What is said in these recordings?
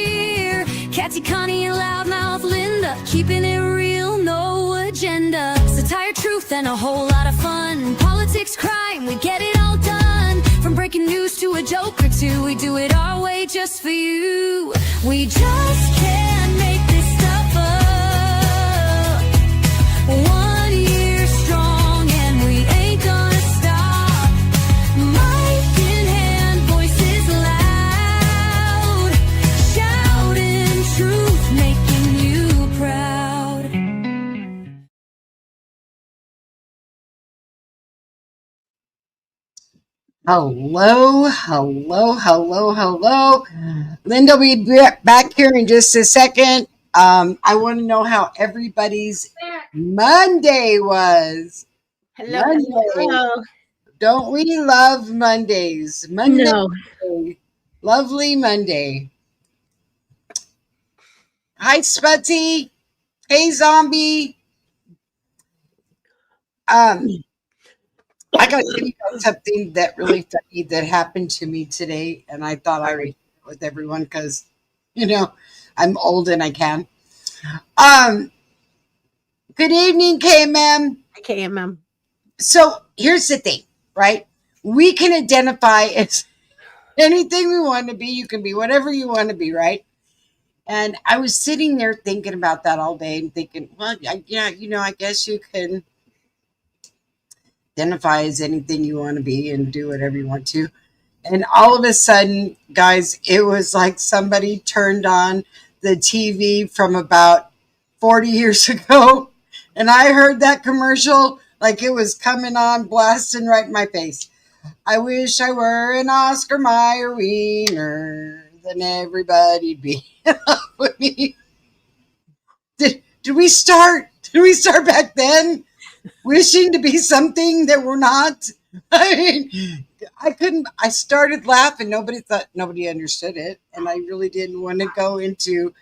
here. Katty Konnie Loudmouth Linda, keeping it real, no agenda. Satire, truth, and a whole lot of fun. Politics, crime, we get it all done. From breaking news to a joke or two, we do it our way just for you. We just can't make this stuff up. 1 year strong and we ain't gonna stop. Mic in hand, voices loud, shouting truth, making you proud. Hello. Linda will be back here in just a second. I want to know how everybody's Monday was. Hello. Don't we love Mondays? Monday, No. lovely Monday. Hi, Sputsy. Hey, Zombie. I got to tell you about something that really funny that happened to me today, and I thought I would share it with everyone because, I'm old and I can. Good evening, KMM. KMM. So here's the thing, right? We can identify as anything we want to be. You can be whatever you want to be, right? And I was sitting there thinking about that all day and thinking, well, I guess you can identify as anything you want to be and do whatever you want to. And all of a sudden, guys, it was like somebody turned on the TV from about 40 years ago. And I heard that commercial like it was coming on, blasting right in my face. I wish I were an Oscar Mayer wiener, then everybody'd be in love with me. Did we start back then? Wishing to be something that we're not. I mean, I started laughing. Nobody understood it. And I really didn't want to go into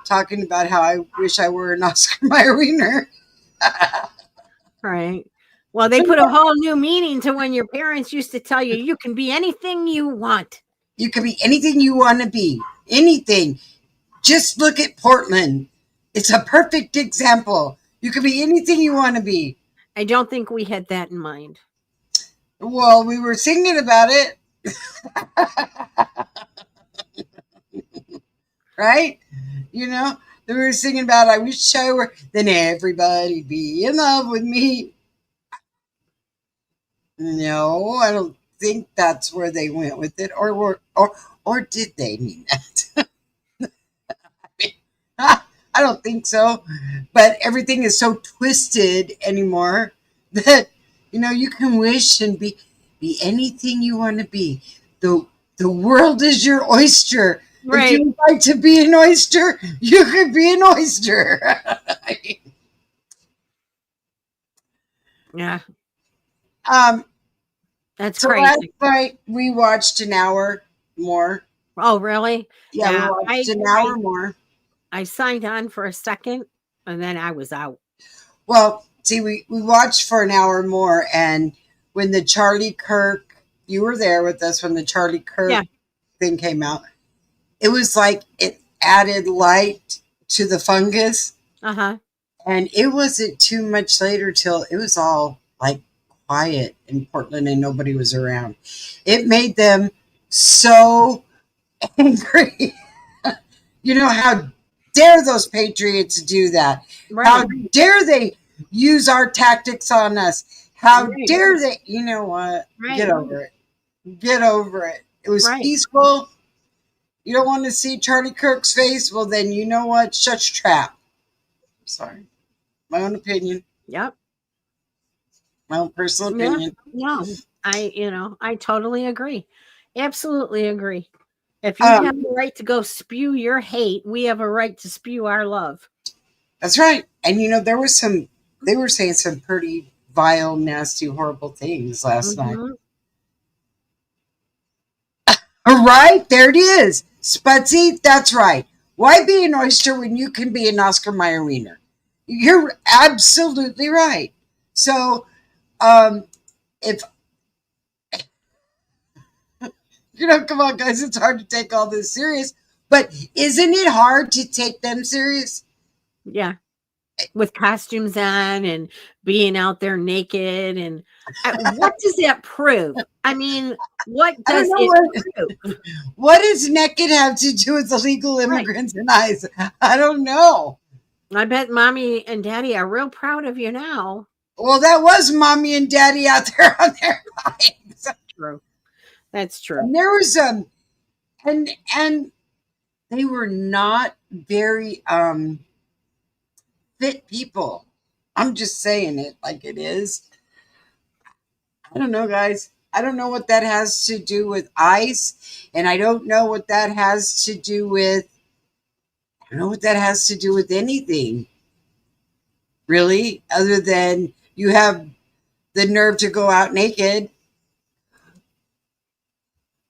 talking about how I wish I were an Oscar Mayer wiener. Right. Well, they put a whole new meaning to when your parents used to tell you, you can be anything you want. You can be anything you want to be. Anything. Just look at Portland. It's a perfect example. You can be anything you want to be. I don't think we had that in mind. Well, we were singing about it. Right? We were singing about, I wish I were, then everybody be in love with me. No, I don't think that's where they went with it. Or did they mean that? I don't think so. But everything is so twisted anymore that, you can wish and be anything you want to be. The world is your oyster. Right. If you like to be an oyster, you could be an oyster. Yeah. That's So crazy. last night we watched an hour more. Oh, really? Yeah, we watched an hour more. I signed on for a second and then I was out. Well, see, we watched for an hour more, and when the Charlie Kirk, you were there with us when the Charlie Kirk thing came out, it was like it added light to the fungus. Uh-huh. And it wasn't too much later till it was all like quiet in Portland and nobody was around. It made them so angry. How dare those Patriots do that? Right. How dare they use our tactics on us? How dare they? You know what? Right. Get over it. Get over it. It was peaceful. You don't want to see Charlie Kirk's face? Well, then you know what? Shut your trap. Sorry. My own opinion. Yep. My own personal opinion. No, I totally agree. Absolutely agree. If you have the right to go spew your hate, we have a right to spew our love. That's right. And they were saying some pretty vile, nasty, horrible things last night. All right, there it is. Sputsy, that's right. Why be an oyster when you can be an Oscar Mayer wiener? You're absolutely right. So, if come on, guys, it's hard to take all this serious. But isn't it hard to take them serious? Yeah. With costumes on and being out there naked. And what does that prove? I mean, what I don't does know it prove? what does naked have to do with illegal Right. immigrants and ICE? I don't know. I bet mommy and daddy are real proud of you now. Well, that was mommy and daddy out there on their bikes. True. That's true. And there was and they were not very fit people. I'm just saying it like it is. I don't know, guys. I don't know what that has to do with ICE, and I don't know what that has to do with. I don't know what that has to do with anything, really, other than you have the nerve to go out naked.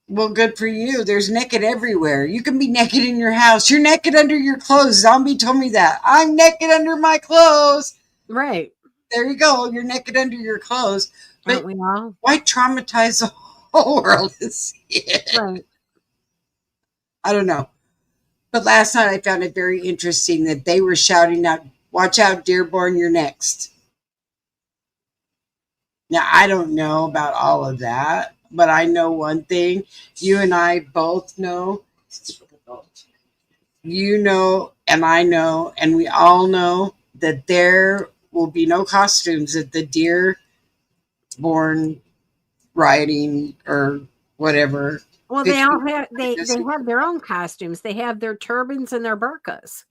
Well, good for you. There's naked everywhere. You can be naked in your house. You're naked under your clothes. Zombie told me that. I'm naked under my clothes. Right. There you go. You're naked under your clothes. But Aren't we all? why traumatize the whole world to see it? Right. I don't know. But last night I found it very interesting that they were shouting out, "Watch out, Dearborn, you're next." Now, I don't know about all of that, but I know one thing. You and I both know. You know, and I know, and we all know that there will be no costumes at the Dearborn rioting or whatever. Well, they all have they have their own costumes. They have their turbans and their burqas.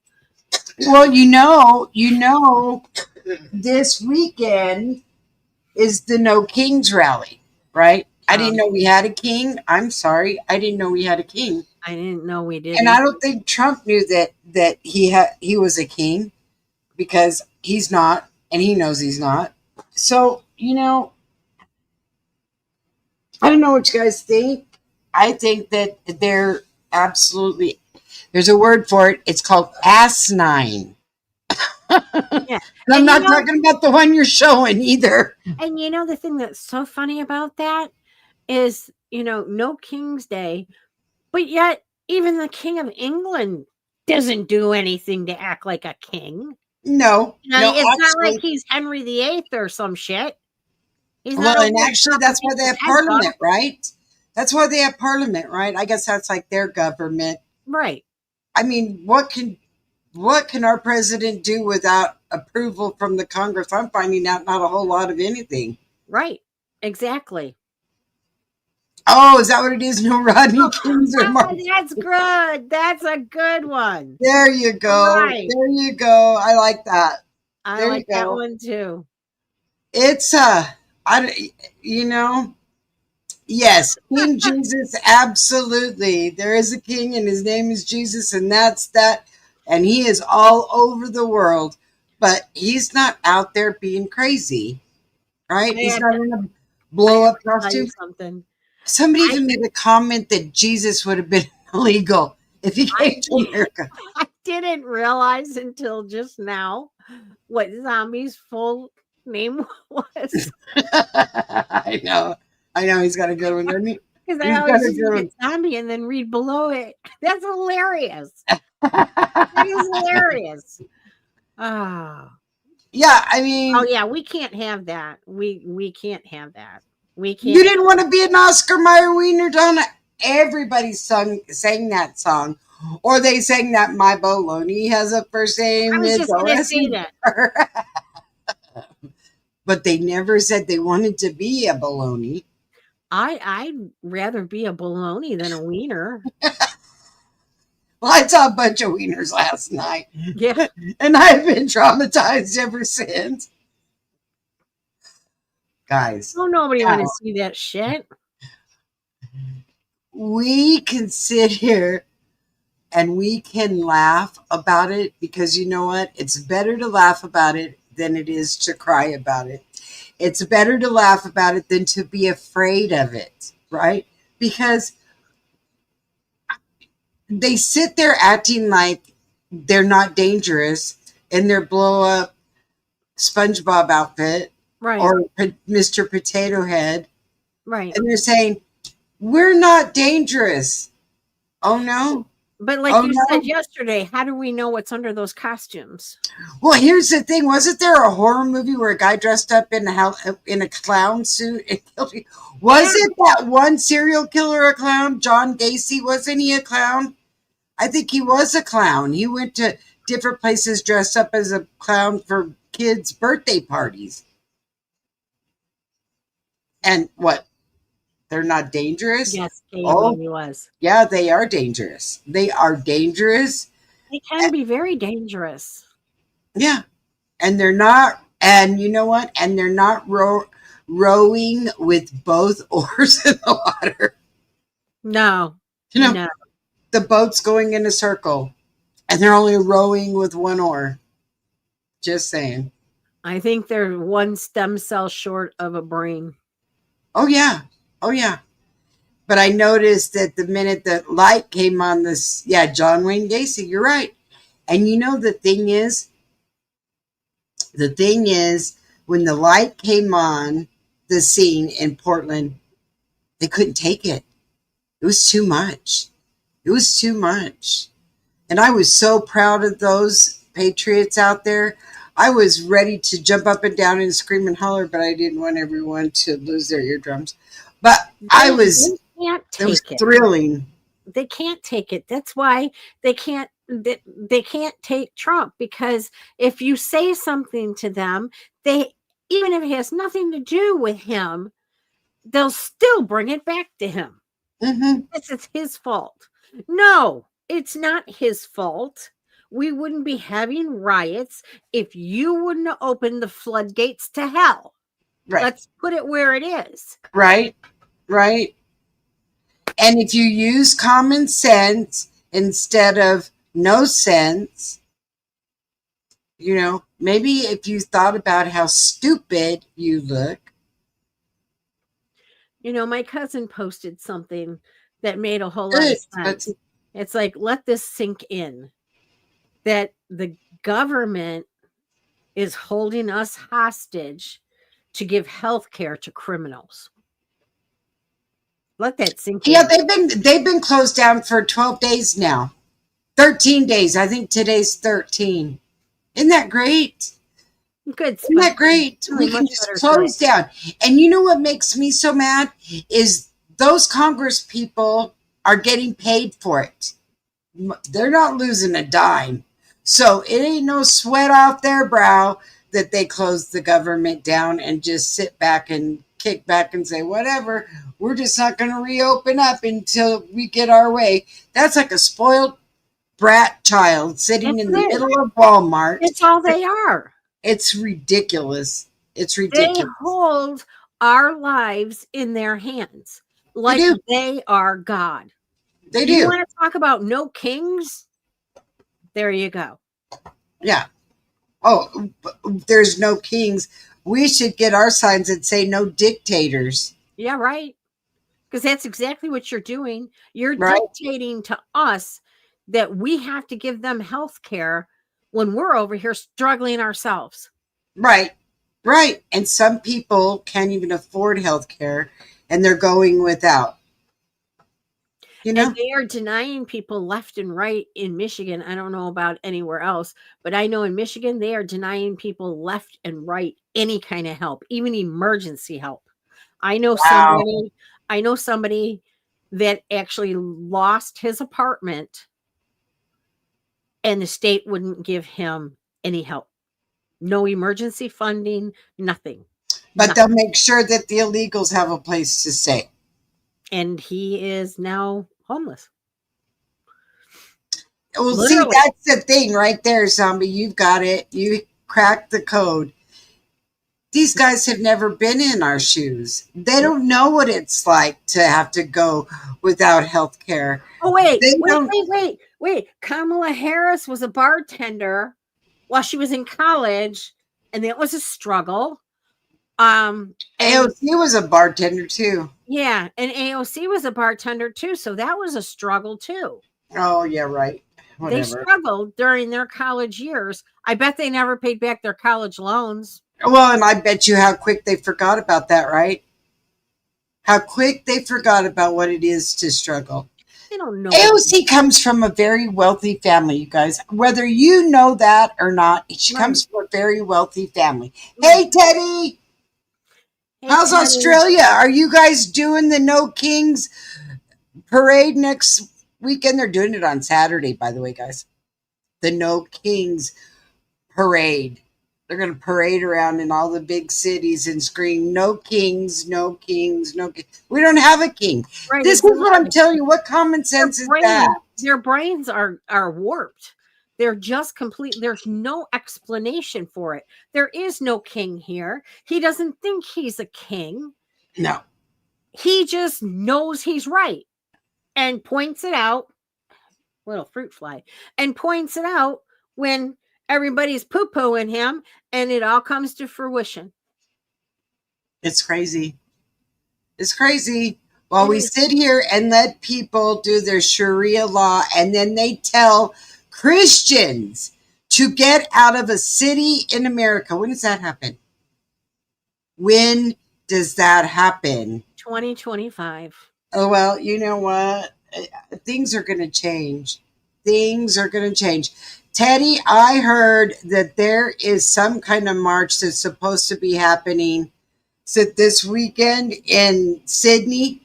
Well, this weekend is the No Kings rally, right? I didn't know we had a king. I'm sorry, I didn't know we had a king, I didn't know we did. and I don't think Trump knew that he was a king, because he's not, and he knows he's not. So I don't know what you guys think. I think that they're absolutely. There's a word for it. It's called asinine. Yeah. And I'm not talking about the one you're showing either. And the thing that's so funny about that is, no King's Day, but yet even the King of England doesn't do anything to act like a king. No, It's not like he's Henry VIII or some shit. He's not. Well, and actually, that's why they have Parliament, right? That's why they have Parliament, right? I guess that's like their government, right? I mean, what can our president do without approval from the Congress? I'm finding out not a whole lot of anything. Right. Exactly. Oh, is that what it is? No Rodney Kings or Martin? That's good. That's a good one. There you go. Right. There you go. I like that. I like that one too. It's yes, King Jesus, absolutely. There is a king and his name is Jesus, and that's that. And he is all over the world, but he's not out there being crazy, right? He's not in a blow up costume. Somebody even made a comment that Jesus would have been illegal if he came to America. I didn't realize until just now what Zombie's full name was. I know. He's got a good one, doesn't he? Because I always just look at Zombie and then read below it. That's hilarious. That is hilarious. Oh. Yeah, I mean. Oh yeah, we can't have that. We can't have that. We can't. You didn't want to be an Oscar Mayer Wiener, Donna. Everybody sang that song, or they sang that My Baloney has a first name. I was just going to say that. But they never said they wanted to be a baloney. I'd rather be a baloney than a wiener. Well, I saw a bunch of wieners last night. Yeah. And I've been traumatized ever since. Guys. Oh, nobody want to see that shit. We can sit here and we can laugh about it, because you know what? It's better to laugh about it than it is to cry about it. It's better to laugh about it than to be afraid of it, right? Because they sit there acting like they're not dangerous in their blow up SpongeBob outfit, right? Or Mr. Potato Head, right? And they're saying, we're not dangerous. Oh no, But like Oh you no. said yesterday, how do we know what's under those costumes? Well, here's the thing. Wasn't there a horror movie where a guy dressed up in a clown suit and killed you? Yeah. Wasn't that one serial killer a clown? John Gacy, wasn't he a clown? I think he was a clown. He went to different places dressed up as a clown for kids' birthday parties. And what? They're not dangerous? Yes, Oh, Kaylee was. yeah, they are dangerous. They are dangerous. They can be very dangerous. Yeah. And they're not, and you know what? And they're not rowing with both oars in the water. No. You know, No. the boat's going in a circle and they're only rowing with one oar. Just saying. I think they're one stem cell short of a brain. Oh, yeah. Oh, yeah. But I noticed that the minute the light came on this, yeah, John Wayne Gacy, you're right. And you know, the thing is, when the light came on the scene in Portland, they couldn't take it. It was too much. It was too much. And I was so proud of those Patriots out there. I was ready to jump up and down and scream and holler, but I didn't want everyone to lose their eardrums. But They can't it was take it. thrilling. They can't take it. That's why they can't take Trump, because if you say something to them, they, even if it has nothing to do with him, they'll still bring it back to him. Mm-hmm. This is his fault. No, it's not his fault. We wouldn't be having riots if you wouldn't have opened the floodgates to hell. Right. Let's put it where it is. Right. Right. And if you use common sense instead of no sense, you know, maybe if you thought about how stupid you look. You know, my cousin posted something that made a whole lot of sense. It's like, let this sink in, that the government is holding us hostage to give health care to criminals. Let that sink in. Yeah, they've been closed down for 12 days now. 13 days. I think today's 13. Isn't that great? Good. Isn't that great? We can just close down. And you know what makes me so mad is those Congress people are getting paid for it. They're not losing a dime. So it ain't no sweat off their brow that they close the government down and just sit back and kick back and say, whatever, we're just not going to reopen up until we get our way. That's like a spoiled brat child sitting in the middle of Walmart. That's all they are. It's ridiculous. It's ridiculous. They hold our lives in their hands like they are God. They do. You want to talk about no kings? There you go. Yeah. Oh, there's no kings. We should get our signs that say no dictators. Yeah, right. Because that's exactly what you're doing. You're dictating to us that we have to give them health care when we're over here struggling ourselves. Right. Right. And some people can't even afford health care and they're going without. You know? And they are denying people left and right in Michigan. I don't know about anywhere else, but I know in Michigan, they are denying people left and right any kind of help, even emergency help. I know somebody that actually lost his apartment and the state wouldn't give him any help. No emergency funding, nothing. But they'll make sure that the illegals have a place to stay. And he is now homeless. Well, literally. See, that's the thing right there, Zombie. You've got it. You cracked the code. These guys have never been in our shoes. They don't know what it's like to have to go without health care. Oh, wait. Kamala Harris was a bartender while she was in college, and that was a struggle. AOC was a bartender too. Yeah, and AOC was a bartender too, so that was a struggle too. Oh, yeah, right. Whatever. They struggled during their college years. I bet they never paid back their college loans. Well, and I bet you how quick they forgot about that, right? How quick they forgot about what it is to struggle. They don't know. AOC comes from a very wealthy family, you guys. Whether you know that or not, she comes from a very wealthy family. Hey, Teddy. Hey, How's Teddy. Australia? Are you guys doing the No Kings parade next weekend? They're doing it on Saturday, by the way, guys. The No Kings parade. They're going to parade around in all the big cities and scream, "No kings, no kings, no kings." We don't have a king. Right, This is what I'm telling you. What common sense is that? Their brains are warped. They're just complete. There's no explanation for it. There is no king here. He doesn't think he's a king. No. He just knows he's right and points it out. Little fruit fly. And points it out when everybody's poo-pooing him, and it all comes to fruition. It's crazy. It's crazy. While we sit here and let people do their Sharia law, and then they tell Christians to get out of a city in America. When does that happen? When does that happen? 2025. Oh, well, you know what? Things are going to change. Things are going to change. Teddy, I heard that there is some kind of march that's supposed to be happening this weekend in Sydney.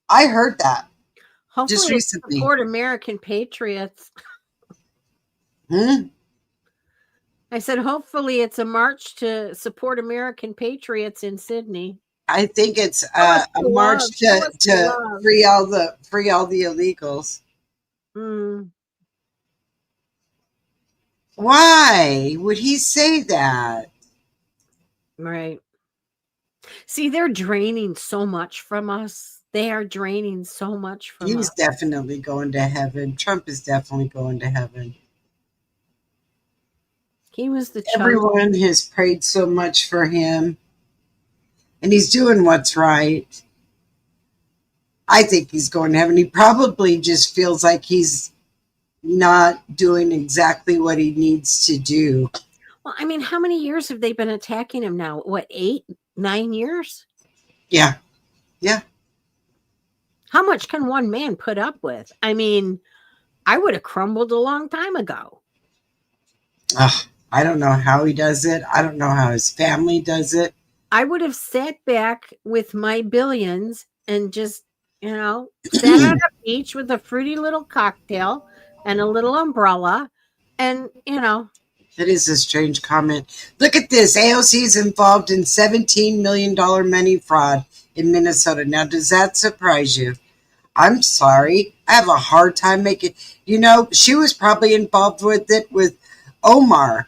I heard that. Hopefully just recently. Support American Patriots. I said, hopefully it's a march to support American Patriots in Sydney. I think it's a march to free all the illegals. Why would he say that? Right. See, they're draining so much from us. They are draining so much from us. He's definitely going to heaven. Trump is definitely going to heaven. He was the Everyone has prayed so much for him, and he's doing what's right. I think he's going to heaven. He probably just feels like he's not doing exactly what he needs to do. Well, I mean, how many years have they been attacking him now? What, 8, 9 years? Yeah. Yeah. How much can one man put up with? I mean, I would have crumbled a long time ago. I don't know how he does it. I don't know how his family does it. I would have sat back with my billions and just, sat on a beach with a fruity little cocktail and a little umbrella. And, That is a strange comment. Look at this. AOC is involved in $17 million money fraud in Minnesota. Now, does that surprise you? I'm sorry. I have a hard time making, she was probably involved with it with Omar.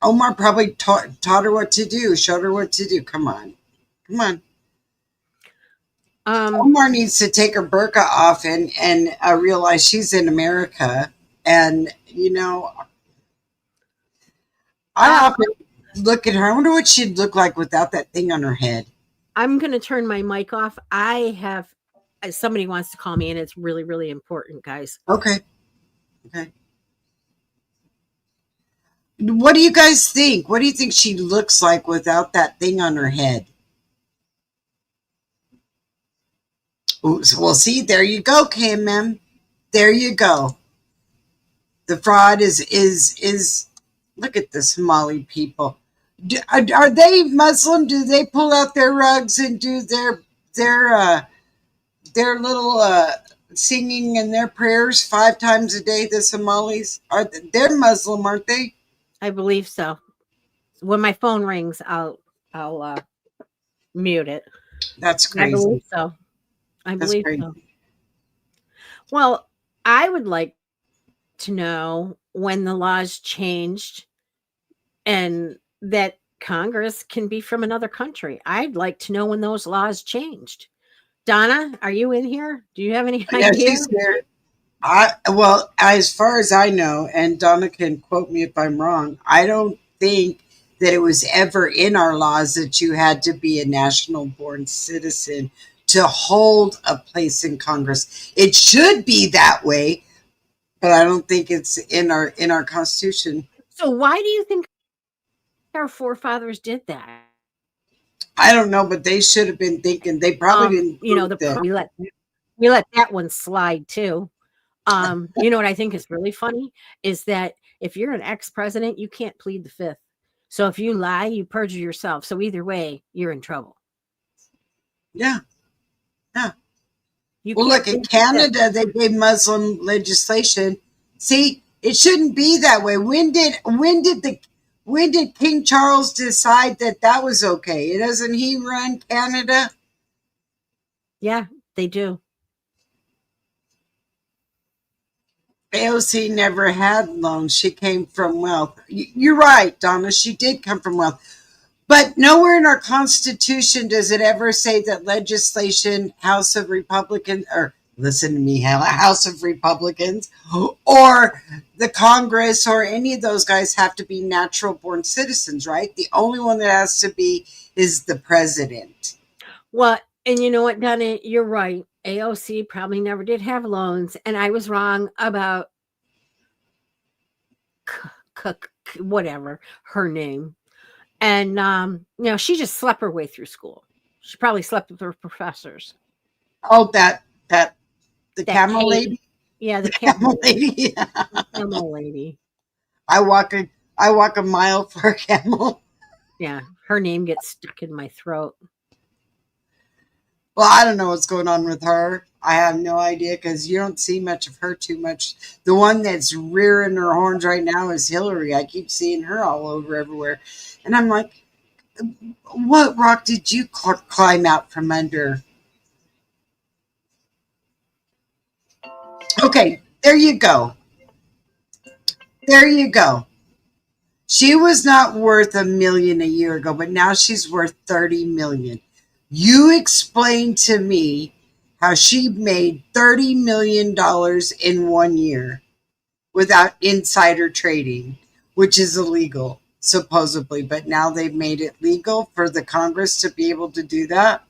Omar probably taught her what to do, showed her what to do. Come on. Omar needs to take her burqa off and realize she's in America. And, I often look at her. I wonder what she'd look like without that thing on her head. I'm going to turn my mic off. Somebody wants to call me, and it's really, really important, guys. Okay. What do you guys think? What do you think she looks like without that thing on her head? Ooh, well, see, there you go, Ma'am. There you go. The fraud is. Look at the Somali people. Are they Muslim? Do they pull out their rugs and do their little singing and their prayers 5 times a day? The Somalis they're Muslim, aren't they? I believe so. When my phone rings, I'll mute it. That's crazy. I believe so. I believe so. Well, I would like to know when the laws changed and that Congress can be from another country. I'd like to know when those laws changed. Donna, are you in here? Do you have any idea? She's here. Well, as far as I know, and Donna can quote me if I'm wrong, I don't think that it was ever in our laws that you had to be a national born citizen to hold a place in Congress. It should be that way, but I don't think it's in our Constitution. So why do you think our forefathers did that? I don't know, but they should have been thinking. They probably didn't. You let that one slide too. You know what I think is really funny is that if you're an ex-president, you can't plead the fifth. So if you lie, you perjure yourself. So either way, you're in trouble. Yeah. Yeah. You Well, can't look, in plead the fifth. Canada, they gave Muslim legislation. See, it shouldn't be that way. When did King Charles decide that that was okay? Doesn't he run Canada? Yeah, they do. AOC never had loans. She came from wealth. You're right, Donna. She did come from wealth. But nowhere in our Constitution does it ever say that legislation, House of Republicans, or listen to me, House of Republicans, or the Congress, or any of those guys have to be natural born citizens, right? The only one that has to be is the president. Well, and you know what, Donna, you're right. AOC probably never did have loans, and I was wrong about whatever her name. And she just slept her way through school. She probably slept with her professors. Oh, the That camel Kate, lady? yeah, the Camel lady. camel lady. I walk a mile for a camel. Yeah, her name gets stuck in my throat. Well, I don't know what's going on with her. I have no idea because you don't see much of her too much. The one that's rearing her horns right now is Hillary. I keep seeing her all over everywhere. And I'm like, what rock did you climb out from under? Okay, there you go. There you go. She was not worth $1 million a year ago, but now she's worth $30 million. You explain to me how she made $30 million in 1 year without insider trading, which is illegal, supposedly. But now they've made it legal for the Congress to be able to do that.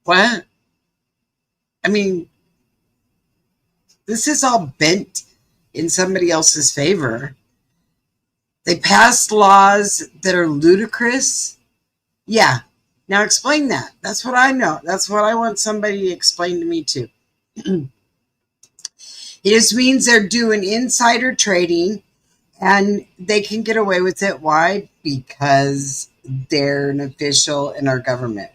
What? I mean, this is all bent in somebody else's favor. They passed laws that are ludicrous. Yeah. Now explain that. That's what I know. That's what I want somebody to explain to me too. It just means they're doing insider trading and they can get away with it. Why? Because they're an official in our government.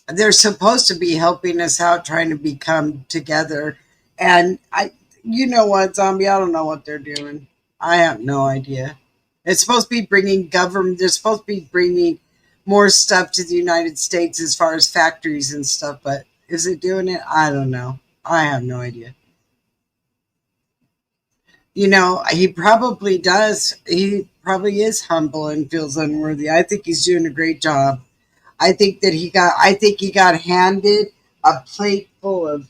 They're supposed to be helping us out, trying to become together. And you know what, Zombie? I don't know what they're doing. I have no idea. It's supposed to be bringing government. They're supposed to be bringing more stuff to the United States as far as factories and stuff. But is it doing it? I don't know. I have no idea. You know, he probably does. He probably is humble and feels unworthy. I think he's doing a great job. I think he got handed a plate full of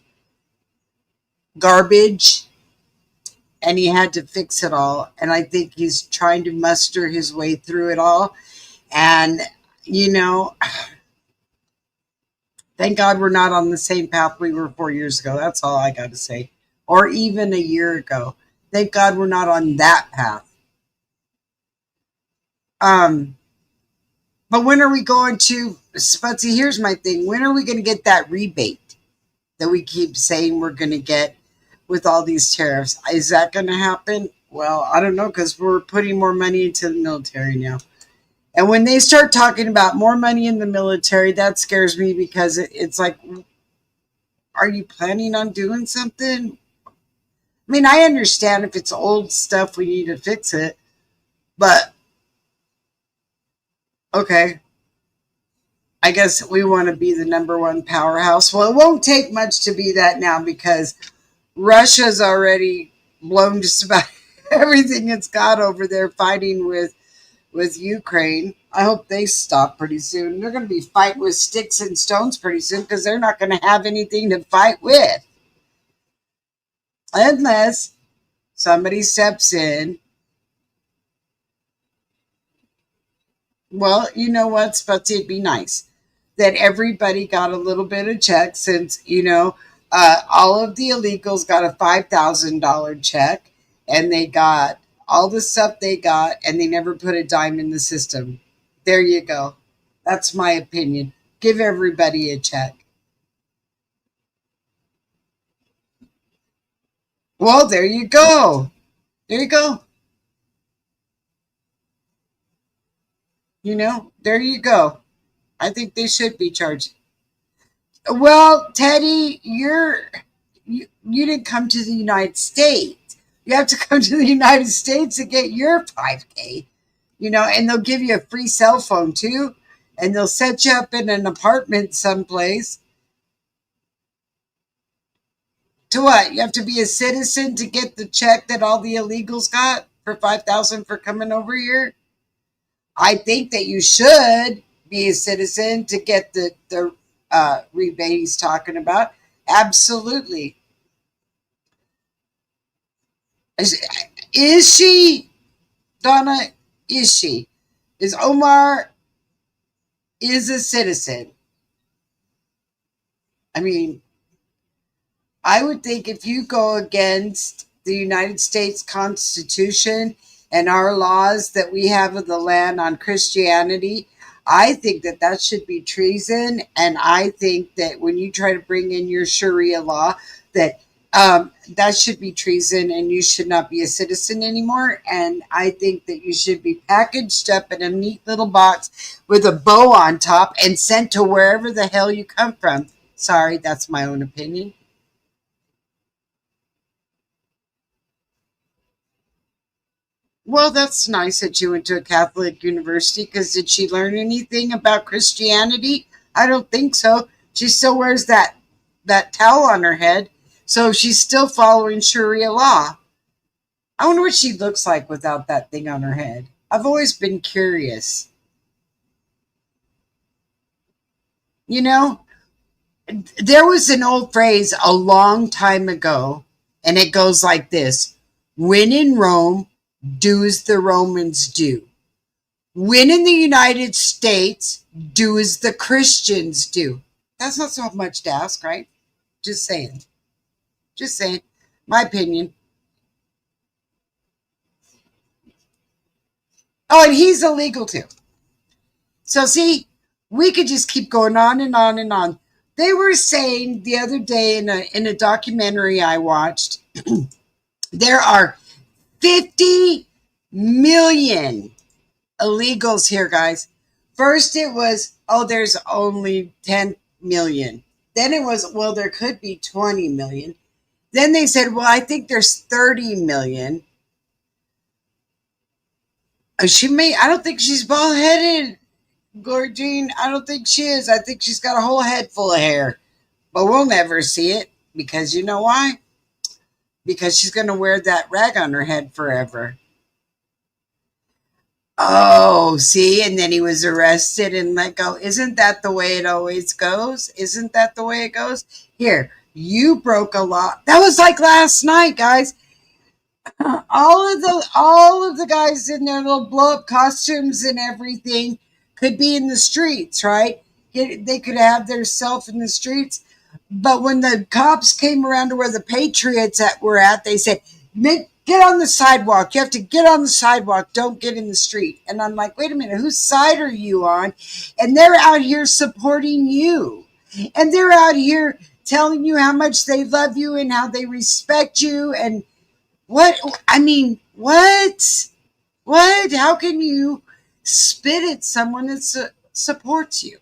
garbage and he had to fix it all. And I think he's trying to muster his way through it all. And, you know, thank God we're not on the same path we were 4 years ago. That's all I got to say. Or even a year ago. Thank God we're not on that path. But when are we going to, Sputsy, here's my thing. When are we going to get that rebate that we keep saying we're going to get with all these tariffs? Is that going to happen? Well, I don't know because we're putting more money into the military now. And when they start talking about more money in the military, that scares me because it's like, are you planning on doing something? I mean, I understand if it's old stuff, we need to fix it. But, okay. I guess we want to be the number one powerhouse. Well, it won't take much to be that now because Russia's already blown just about everything it's got over there fighting with Ukraine. I hope they stop pretty soon. They're going to be fighting with sticks and stones pretty soon because they're not going to have anything to fight with. Unless somebody steps in. Well, you know what, Sputsy, it'd be nice that everybody got a little bit of check since, all of the illegals got a $5,000 check and they got all the stuff they got and they never put a dime in the system. There you go. That's my opinion. Give everybody a check. Well, there you go. There you go. There you go. I think they should be charged. Well, Teddy, you didn't come to the United States. You have to come to the United States to get your 5K. And they'll give you a free cell phone too, and they'll set you up in an apartment someplace. To what? You have to be a citizen to get the check that all the illegals got for $5,000 for coming over here? I think that you should be a citizen to get the rebate he's talking about. Absolutely. Is she, Donna? Is she? Is Omar is a citizen? I mean, I would think if you go against the United States Constitution and our laws that we have of the land on Christianity, I think that should be treason. And I think that when you try to bring in your Sharia law, that should be treason, and you should not be a citizen anymore. And I think that you should be packaged up in a neat little box with a bow on top and sent to wherever the hell you come from. Sorry, that's my own opinion. Well, that's nice that you went to a Catholic university, because did she learn anything about Christianity? I don't think so. She still wears that towel on her head, so she's still following Sharia law. I wonder what she looks like without that thing on her head. I've always been curious. There was an old phrase a long time ago, and it goes like this: when in Rome, do as the Romans do. When in the United States, do as the Christians do. That's not so much to ask, right? Just saying. Just saying. My opinion. Oh, and he's illegal too. So see, we could just keep going on and on and on. They were saying the other day in a documentary I watched, there are 50 million illegals here, guys. First it was, there's only 10 million. Then it was, there could be 20 million. Then they said, I think there's 30 million. I don't think she's bald headed, Gordine. I don't think she is. I think she's got a whole head full of hair. But we'll never see it, because you know why? Because she's going to wear that rag on her head forever. Oh, see? And then he was arrested and let go. Isn't that the way it always goes? Isn't that the way it goes? Here, you broke a law. That was like last night, guys. All of the guys in their little blow-up costumes and everything could be in the streets, right? They could have their self in the streets. But when the cops came around to where the Patriots were at, they said, get on the sidewalk. You have to get on the sidewalk. Don't get in the street. And I'm like, wait a minute, whose side are you on? And they're out here supporting you. And they're out here telling you how much they love you and how they respect you. And what? How can you spit at someone that supports you?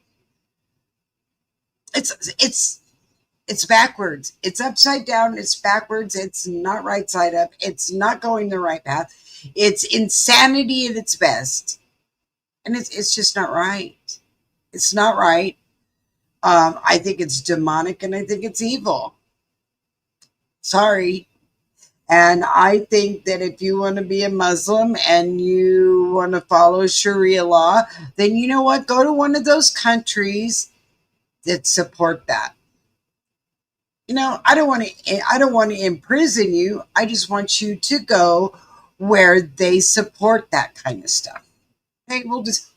It's backwards. It's upside down. It's backwards. It's not right side up. It's not going the right path. It's insanity at its best. And it's just not right. It's not right. I think it's demonic, and I think it's evil. Sorry. And I think that if you want to be a Muslim and you want to follow Sharia law, then you know what? Go to one of those countries that support that. I don't want to imprison you. I just want you to go where they support that kind of stuff. Okay,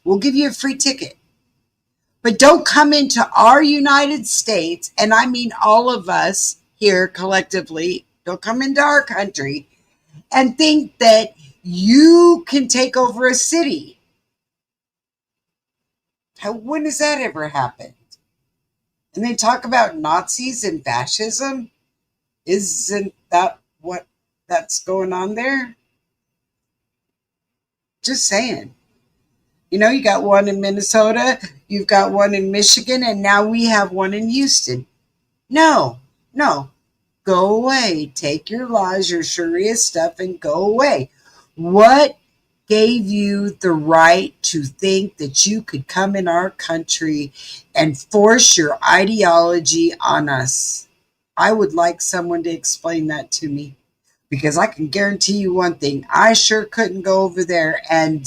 we'll give you a free ticket. But don't come into our United States, and I mean all of us here collectively, don't come into our country and think that you can take over a city. When has that ever happened? And they talk about Nazis and fascism. Isn't that what that's going on there? Just saying. You got one in Minnesota, you've got one in Michigan, and now we have one in Houston. No, no. Go away. Take your laws, your Sharia stuff, and go away. What gave you the right to think that you could come in our country and force your ideology on us? I would like someone to explain that to me, because I can guarantee you one thing. I sure couldn't go over there and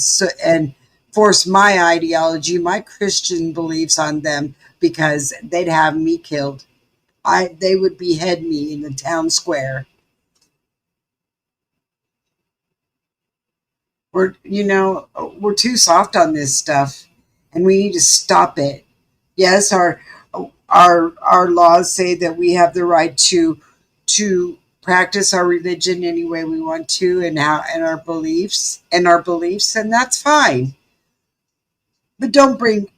force my ideology, my Christian beliefs on them, because they'd have me killed. They would behead me in the town square. We're too soft on this stuff, and we need to stop it. Yes, our laws say that we have the right to practice our religion any way we want to, and our beliefs, and that's fine. But don't bring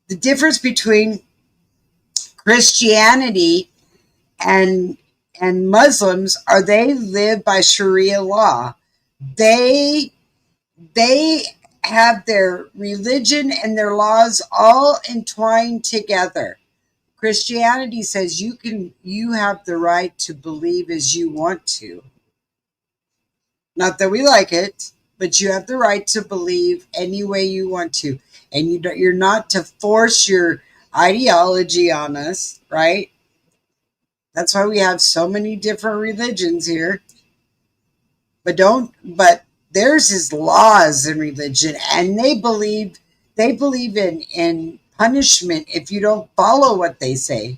the difference between Christianity and Muslims are they live by Sharia law. They have their religion and their laws all entwined together. Christianity says you have the right to believe as you want to. Not that we like it, but you have the right to believe any way you want to. And you're not to force your ideology on us, right? That's why we have so many different religions here. But theirs is laws and religion, and they believe in punishment if you don't follow what they say.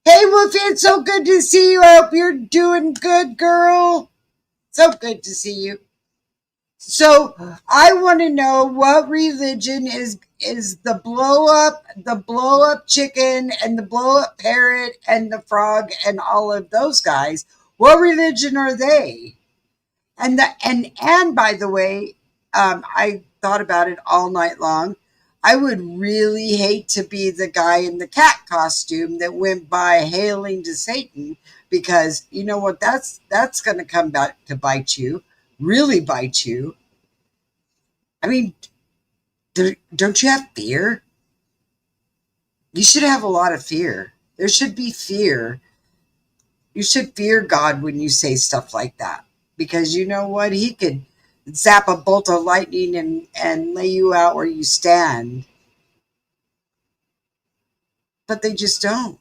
Hey, Wolfie, it's so good to see you. I hope you're doing good, girl. So good to see you. So I want to know what religion is the blow up chicken and the blow up parrot and the frog and all of those guys. What religion are they? And by the way, I thought about it all night long. I would really hate to be the guy in the cat costume that went by hailing to Satan, because you know what? That's going to come back to bite you, really bite you. I mean, don't you have fear? You should have a lot of fear. There should be fear. You should fear God when you say stuff like that, because you know what? He could zap a bolt of lightning and lay you out where you stand. But they just don't.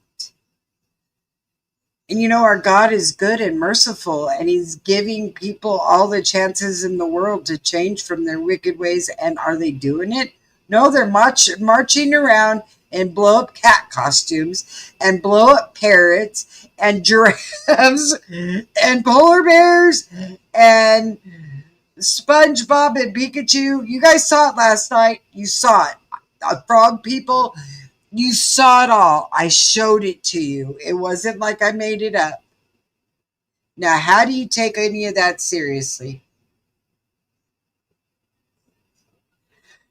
And our God is good and merciful, and he's giving people all the chances in the world to change from their wicked ways. And are they doing it? No, they're marching around in blow up cat costumes and blow up parrots and giraffes and polar bears and SpongeBob and Pikachu. You guys saw it last night. You saw it. Frog people. You saw it all. I showed it to you. It wasn't like I made it up. Now, how do you take any of that seriously?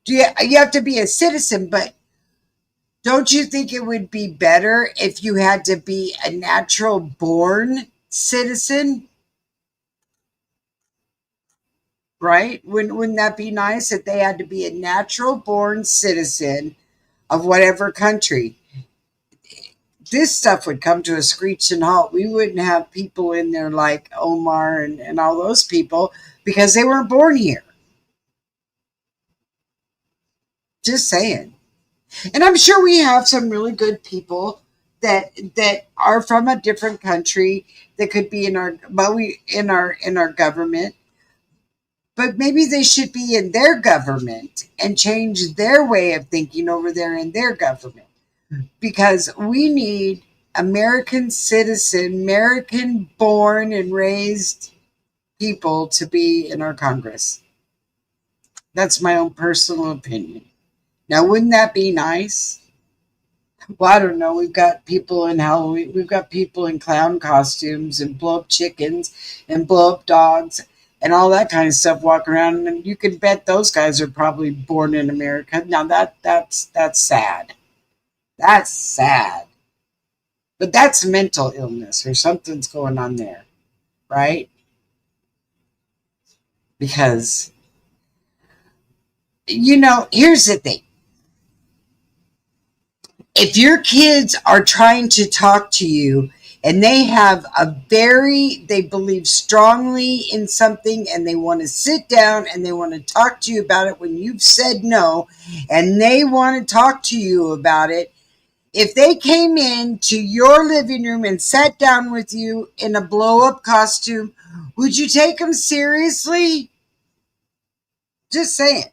You have to be a citizen, but don't you think it would be better if you had to be a natural born citizen? Right? Wouldn't that be nice if they had to be a natural born citizen of whatever country? This stuff would come to a screeching halt. We wouldn't have people in there like Omar and all those people, because they weren't born here. Just saying. And I'm sure we have some really good people that are from a different country that could be in our government. But maybe they should be in their government and change their way of thinking over there in their government. Because we need American citizen, American born and raised people to be in our Congress. That's my own personal opinion. Now, wouldn't that be nice? Well, I don't know. We've got people in Halloween. We've got people in clown costumes and blow up chickens and blow up dogs and all that kind of stuff walking around, and you can bet those guys are probably born in America. Now that's sad. That's sad. But that's mental illness or something's going on there, right? Because here's the thing. If your kids are trying to talk to you and they believe strongly in something and they want to sit down and they want to talk to you about it when you've said no, and they want to talk to you about it, if they came into your living room and sat down with you in a blow-up costume, would you take them seriously? Just saying.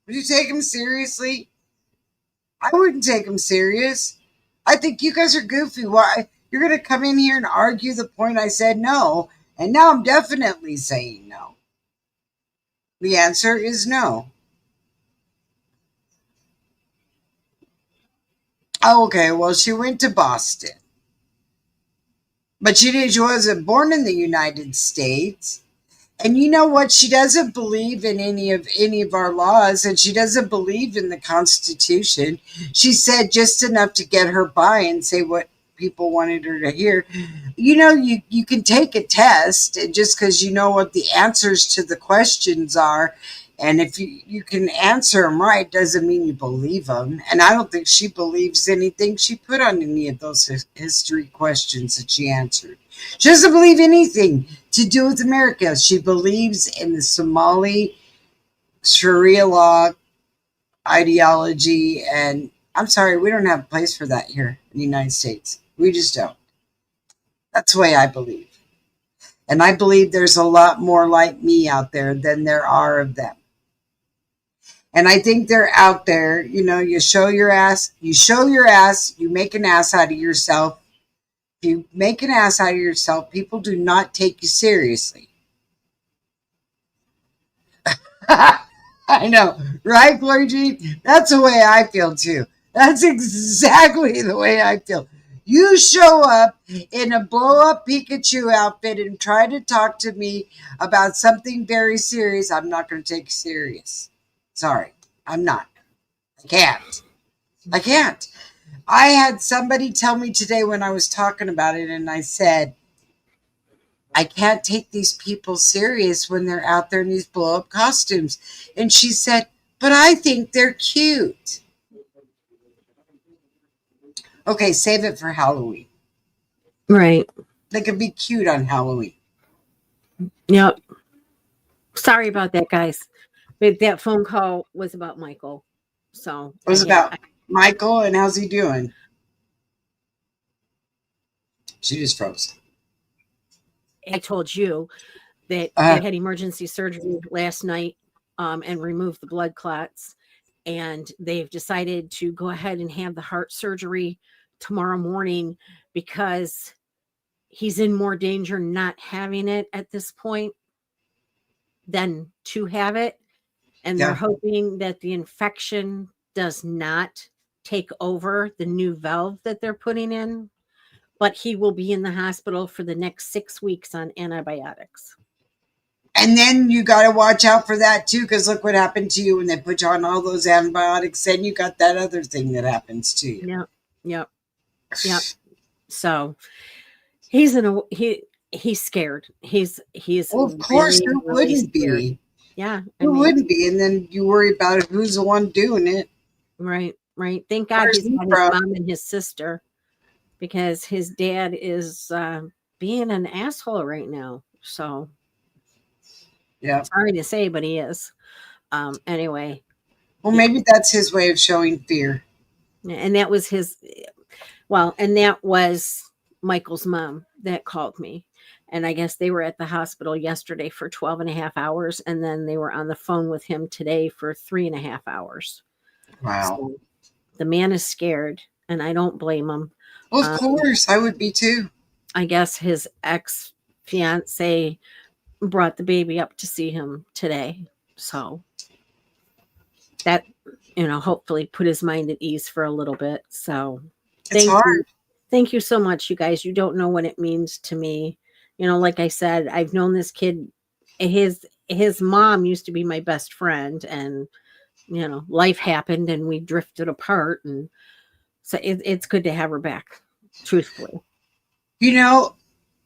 Would you take them seriously? I wouldn't take them serious. I think you guys are goofy. Why? You're going to come in here and argue the point I said no, and now I'm definitely saying no. The answer is no. Oh, okay, well, she went to Boston. But she wasn't born in the United States. And you know what? She doesn't believe in any of our laws, and she doesn't believe in the Constitution. She said just enough to get her by and say what people wanted her to hear. You can take a test, and just because you know what the answers to the questions are, and if you can answer them right, doesn't mean you believe them. And I don't think she believes anything she put on any of those history questions that she answered. She doesn't believe anything to do with America. She believes in the Somali Sharia law ideology. And I'm sorry, we don't have a place for that here in the United States. We just don't. That's the way I believe. And I believe there's a lot more like me out there than there are of them. And I think they're out there, you show your ass, you make an ass out of yourself. If you make an ass out of yourself, people do not take you seriously. I know, right, Glory Jean? That's the way I feel too. That's exactly the way I feel. You show up in a blow-up Pikachu outfit and try to talk to me about something very serious, I'm not going to take you serious. Sorry, I'm not. I can't. I had somebody tell me today when I was talking about it, and I said, I can't take these people serious when they're out there in these blow-up costumes. And she said, but I think they're cute. Okay, save it for Halloween. Right. They could be cute on Halloween. Yep. Sorry about that, guys. But that phone call was about Michael. So it was about Michael, and how's he doing? She just froze. I told you that they had emergency surgery last night and removed the blood clots. And they've decided to go ahead and have the heart surgery tomorrow morning because he's in more danger not having it at this point than to have it. And they're hoping that the infection does not take over the new valve that they're putting in. But he will be in the hospital for the next 6 weeks on antibiotics. And then you got to watch out for that too, because look what happened to you when they put you on all those antibiotics. Then you got that other thing that happens to you. Yep. So he's scared. He's well, of course, really, who wouldn't be? Yeah, who wouldn't be? And then you worry about who's the one doing it. Right. Thank God he's got his mom and his sister, because his dad is being an asshole right now. So, yeah, sorry to say, but he is. Anyway. Well, maybe that's his way of showing fear. And that was and that was Michael's mom that called me. And I guess they were at the hospital yesterday for 12 and a half hours. And then they were on the phone with him today for 3.5 hours. Wow. So the man is scared, and I don't blame him. Well, of course, I would be too. I guess his ex-fiance brought the baby up to see him today. So that, hopefully put his mind at ease for a little bit. So it's hard. Thank you so much, you guys. You don't know what it means to me. Like I said, I've known this kid his mom used to be my best friend, and life happened and we drifted apart, and so it's good to have her back, truthfully. You know,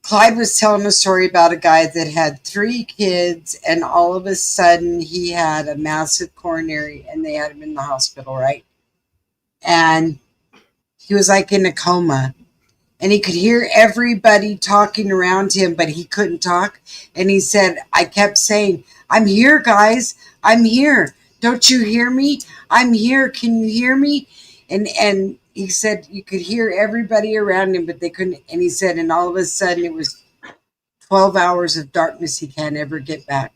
Clyde was telling a story about a guy that had 3 kids, and all of a sudden he had a massive coronary, and they had him in the hospital, right? And he was like in a coma, and he could hear everybody talking around him, but he couldn't talk. And he said, I kept saying, I'm here, guys. I'm here. Don't you hear me? I'm here. Can you hear me? And he said you could hear everybody around him, but they couldn't. And he said, and all of a sudden it was 12 hours of darkness he can't ever get back.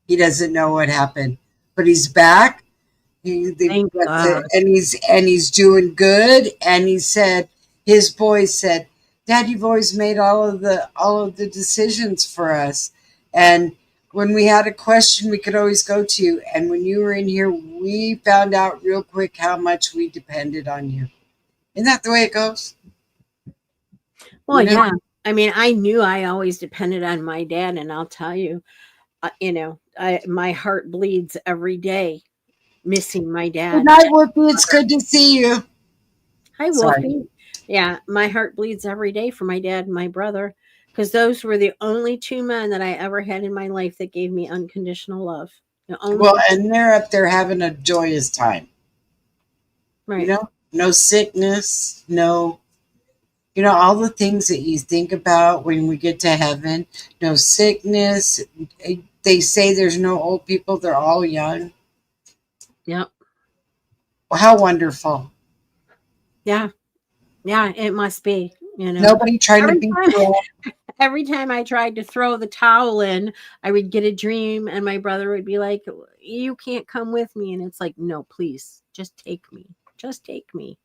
He doesn't know what happened, but he's back. Thank God. And he's doing good. And he said, his boys said, Dad, you've always made all of the decisions for us. And when we had a question, we could always go to you. And when you were in here, we found out real quick how much we depended on you. Isn't that the way it goes? Well, yeah. I mean, I knew I always depended on my dad, and I'll tell you, my heart bleeds every day missing my dad. Good night, Whoopi. It's good to see you. Hi, Wolfie. Yeah, my heart bleeds every day for my dad and my brother, because those were the only 2 men that I ever had in my life that gave me unconditional love. Well, and they're up there having a joyous time. Right. No sickness, no, all the things that you think about when we get to heaven. No sickness. They say there's no old people. They're all young. Yep. Well, how wonderful. Yeah. Yeah, it must be. Nobody trying to be cruel. Every time I tried to throw the towel in, I would get a dream, and my brother would be like, you can't come with me. And it's like, no, please, just take me. Just take me.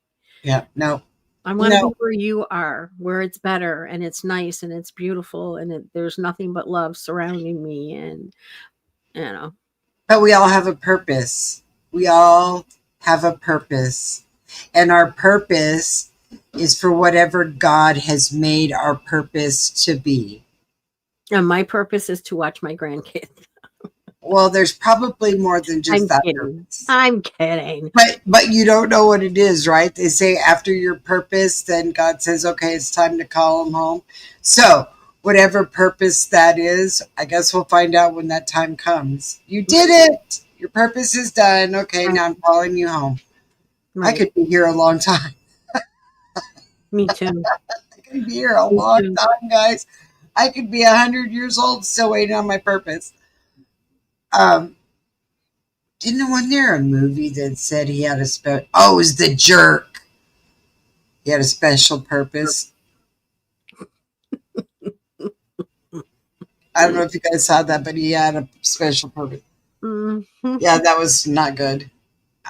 Yeah, no. I want to be where you are, where it's better, and it's nice, and it's beautiful, and there's nothing but love surrounding me. And, But we all have a purpose. We all have a purpose. And our purpose is for whatever God has made our purpose to be. And my purpose is to watch my grandkids. Well, there's probably more than just that. I'm kidding. But you don't know what it is, right? They say after your purpose, then God says, okay, it's time to call them home. So whatever purpose that is, I guess we'll find out when that time comes. You did it. Your purpose is done. Okay, now I'm calling you home. Right. I could be here a long time. Me too. I could be here a long time, guys. I could be 100 years old still waiting on my purpose. Wasn't there a movie that said he had it was The Jerk. He had a special purpose. I don't know if you guys saw that, but he had a special purpose. Mm-hmm. Yeah, that was not good.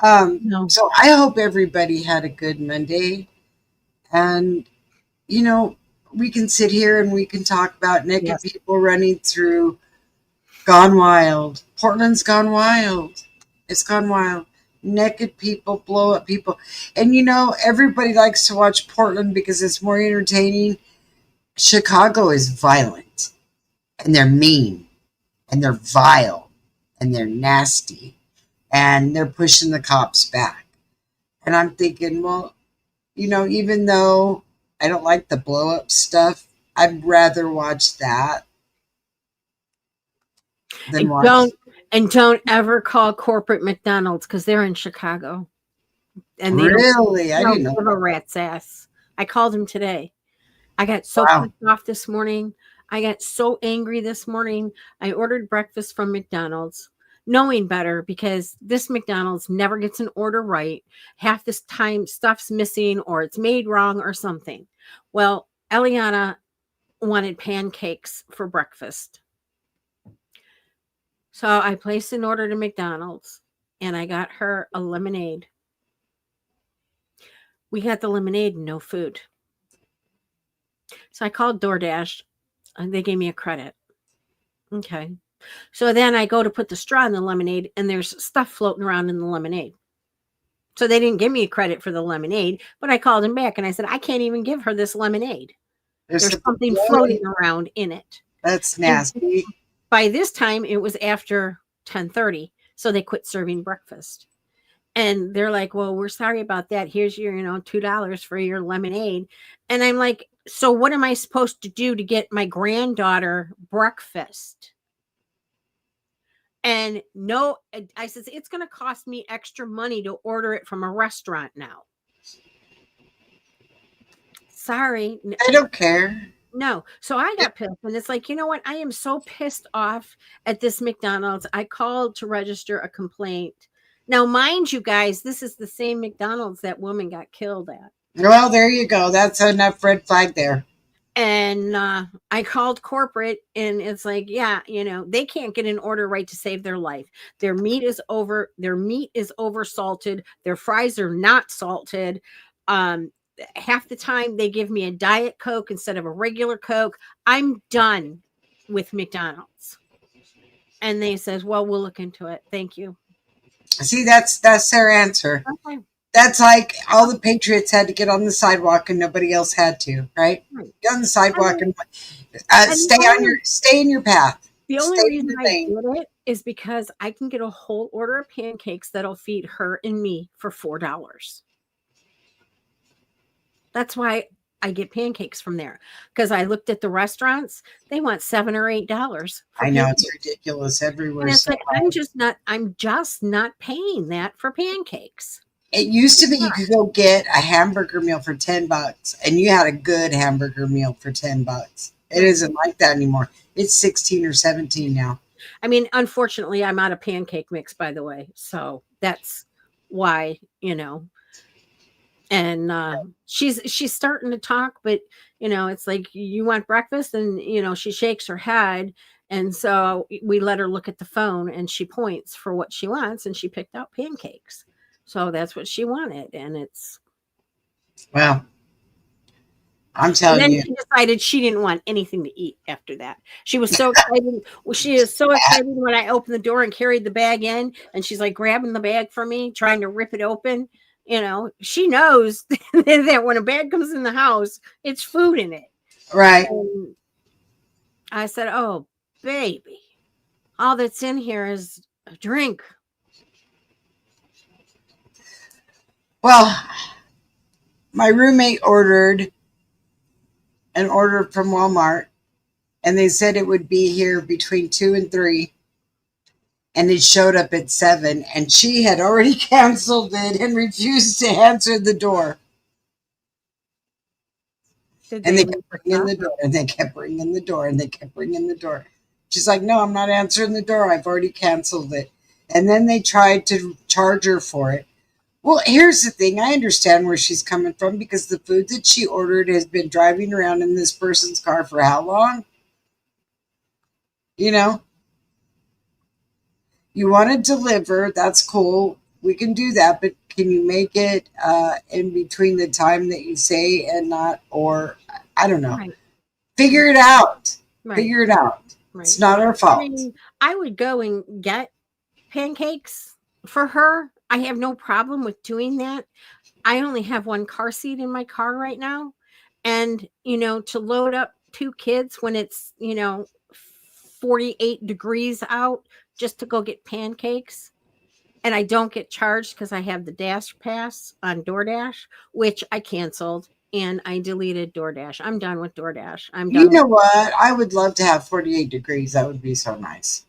No. So I hope everybody had a good Monday. And, we can sit here and we can talk about naked people running through. Gone wild. Portland's gone wild. It's gone wild. Naked people, blow up people. And, everybody likes to watch Portland because it's more entertaining. Chicago is violent. And they're mean. And they're vile. And they're nasty. And they're pushing the cops back. And I'm thinking, well, even though I don't like the blow up stuff, I'd rather watch that than watch. Don't ever call corporate McDonald's, because they're in Chicago. And they really, I didn't know. Give a rat's ass. I called him today. I got so pissed off this morning. I got so angry this morning. I ordered breakfast from McDonald's, knowing better, because this McDonald's never gets an order right. Half this time stuff's missing, or it's made wrong or something. Well, Eliana wanted pancakes for breakfast. So I placed an order to McDonald's, and I got her a lemonade. We got the lemonade and no food. So I called DoorDash, and they gave me a credit. Okay. So then I go to put the straw in the lemonade, and there's stuff floating around in the lemonade. So they didn't give me a credit for the lemonade, but I called him back and I said, I can't even give her this lemonade. There's something floating around in it. That's nasty. by this time it was after 10:30, so they quit serving breakfast. And they're like, "Well, we're sorry about that. Here's your, $2 for your lemonade." And I'm like, "So what am I supposed to do to get my granddaughter breakfast?" And no, I says, "It's going to cost me extra money to order it from a restaurant now." Sorry. I don't care. No. So I got pissed. And it's like, you know what? I am so pissed off at this McDonald's. I called to register a complaint. Now, mind you guys, this is the same McDonald's that woman got killed at. Well, there you go. That's enough red flag there. And I called corporate, and it's like, yeah, they can't get an order right to save their life. Their meat is over salted. Their fries are not salted. Half the time they give me a Diet Coke instead of a regular Coke. I'm done with McDonald's. And they says, "Well, we'll look into it. Thank you." See, that's their answer. Okay. That's like all the Patriots had to get on the sidewalk and nobody else had to, right? Get on the sidewalk and stay in your path. The only Stay reason in the I lane. did it is because I can get a whole order of pancakes that'll feed her and me for $4. That's why I get pancakes from there, because I looked at the restaurants. They want $7 or $8. I know it's ridiculous everywhere. And it's like, I'm just not paying that for pancakes. It used to be you could go get a hamburger meal for $10 and you had a good hamburger meal for $10. It isn't like that anymore. It's 16 or 17 now. I mean, unfortunately, I'm out of pancake mix, by the way. So that's why, and she's starting to talk, but it's like, "You want breakfast?" And she shakes her head. And so we let her look at the phone, and she points for what she wants, and she picked out pancakes. So that's what she wanted. And it's, well, I'm and telling then you. she decided she didn't want anything to eat after that. She was so excited. She is so excited when I opened the door and carried the bag in, and she's like grabbing the bag for me, trying to rip it open. She knows that when a bag comes in the house, it's food in it. Right. And I said, "Oh, baby, all that's in here is a drink." Well, my roommate ordered an order from Walmart, and they said it would be here between 2 and 3. And it showed up at 7, and she had already canceled it and refused to answer the door. And they kept ringing the door, and they kept ringing the door, and they kept ringing the door. She's like, "No, I'm not answering the door. I've already canceled it." And then they tried to charge her for it. Well, here's the thing. I understand where she's coming from, because the food that she ordered has been driving around in this person's car for how long? You want to deliver, that's cool. We can do that, but can you make it in between the time that you say and not, or I don't know. Right. Figure it out. Right. Figure it out. Right. It's not our fault. I mean, I would go and get pancakes for her. I have no problem with doing that. I only have one car seat in my car right now. And, to load up 2 kids when it's, 48 degrees out just to go get pancakes. And I don't get charged because I have the Dash Pass on DoorDash, which I canceled, and I deleted DoorDash. I'm done with DoorDash. I'm done. You know what? I would love to have 48 degrees. That would be so nice.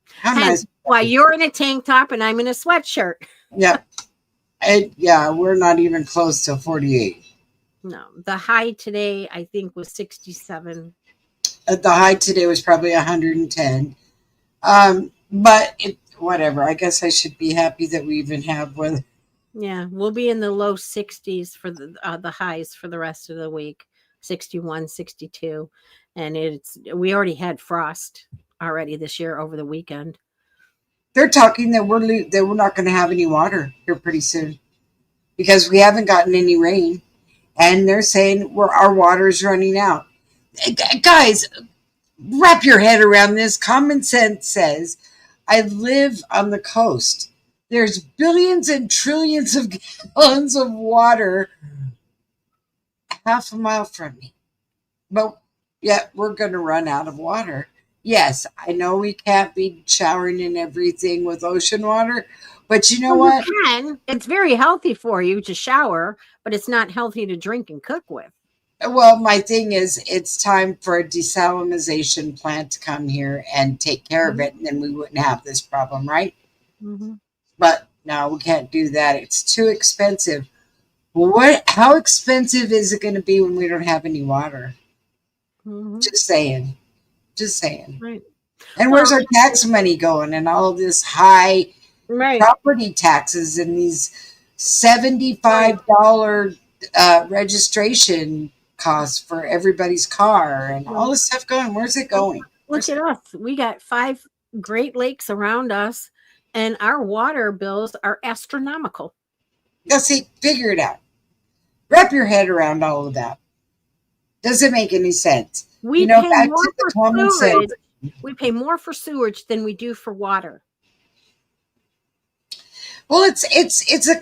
How nice. Why you're in a tank top and I'm in a sweatshirt. Yeah. We're not even close to 48. No. The high today, I think, was 67. The high today was probably 110. But whatever. I guess I should be happy that we even have weather. Yeah, we'll be in the low 60s for the highs for the rest of the week. 61, 62. And we already had frost already this year over the weekend. They're talking that we're not going to have any water here pretty soon because we haven't gotten any rain. And they're saying our water is running out. Guys, wrap your head around this. Common sense says, I live on the coast. There's billions and trillions of gallons of water half a mile from me. But yet we're going to run out of water. Yes, I know we can't be showering in everything with ocean water, but you know Well, you what? can. It's very healthy for you to shower, but it's not healthy to drink and cook with. Well, my thing is, it's time for a desalinization plant to come here and take care of it, and then we wouldn't have this problem, right? Mm-hmm. But no, we can't do that. It's too expensive. Well, what? How expensive is it going to be when we don't have any water? Mm-hmm. Just saying. Just saying. Right. And Well, where's our tax money going? And all of this high right. property taxes and these $75 registration costs for everybody's car and all this stuff going. Where's it going? Look at us. We got 5 Great Lakes around us, and our water bills are astronomical. Now, see, figure it out. Wrap your head around all of that. Doesn't make any sense. We Back pay more to the for common sewage. sense. We pay more for sewage than we do for water. Well, it's a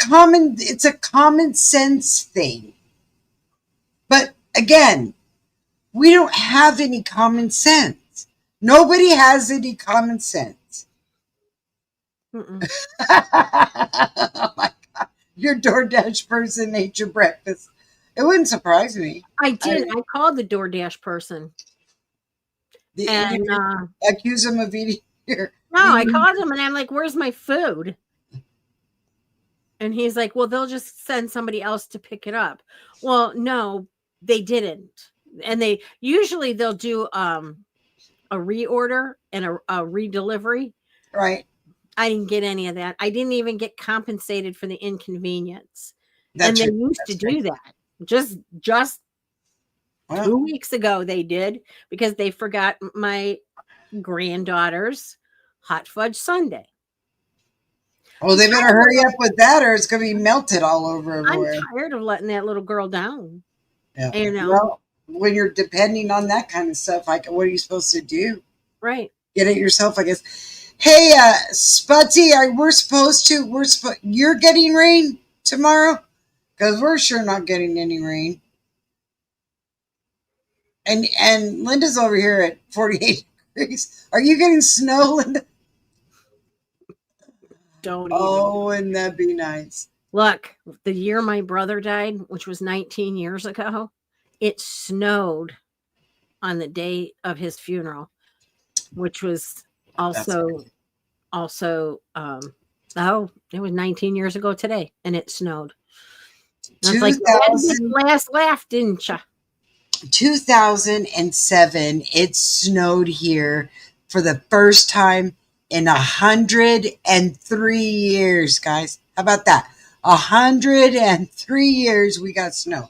common sense thing. But again, we don't have any common sense. Nobody has any common sense. Mm-mm. Oh my God. Your DoorDash person ate your breakfast. It wouldn't surprise me. I did. I called the DoorDash person. And accuse him of eating your. no, I called him and I'm like, "Where's my food?" And he's like, "Well, they'll just send somebody else to pick it up." Well, no, they didn't. And they'll do a reorder and a redelivery. Right. I didn't get any of that. I didn't even get compensated for the inconvenience. That's and they used to do that. Just 2 weeks ago they did, because they forgot my granddaughter's hot fudge sundae. Well, they better hurry up with that, or it's going to be melted all over everywhere. I'm tired of letting that little girl down. Yeah. You know? Well, when you're depending on that kind of stuff, like, what are you supposed to do? Right. Get it yourself, I guess. Hey, Spudsy, you're getting rain tomorrow? Because we're sure not getting any rain. And Linda's over here at 48 degrees. Are you getting snow, Linda? Don't even. Oh, wouldn't that be nice? Look, the year my brother died, which was 19 years ago, it snowed on the day of his funeral, which was it was 19 years ago today, and it snowed. I was like, last laugh, didn't you? 2007, it snowed here for the first time in 103 years, guys. How about that? 103 years we got snow.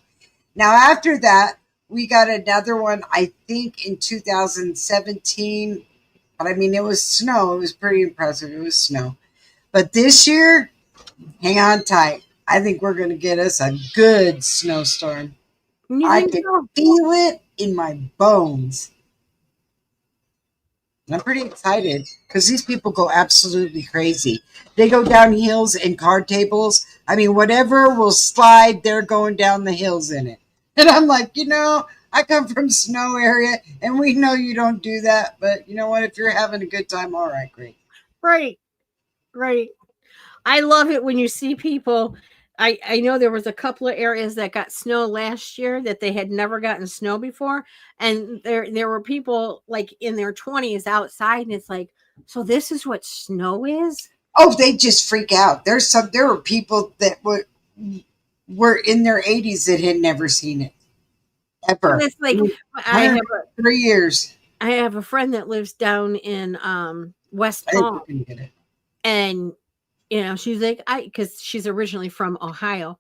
Now, after that, we got another one, I think, in 2017. But I mean, it was snow. It was pretty impressive. It was snow. But this year, hang on tight. I think we're going to get us a good snowstorm. I can feel it in my bones. And I'm pretty excited because these people go absolutely crazy. They go down hills and card tables. I mean, whatever will slide, they're going down the hills in it. And I'm like, I come from snow area, and we know you don't do that. But you know what? If you're having a good time, all right, great. Right. I love it when you see people. I know there was a couple of areas that got snow last year that they had never gotten snow before. And there were people like in their 20s outside, and it's like, so this is what snow is? Oh, they just freak out. There were people that were in their 80s that had never seen it. Ever. And it's like, 3 years. I have a friend that lives down in West Palm. And she's like, because she's originally from Ohio,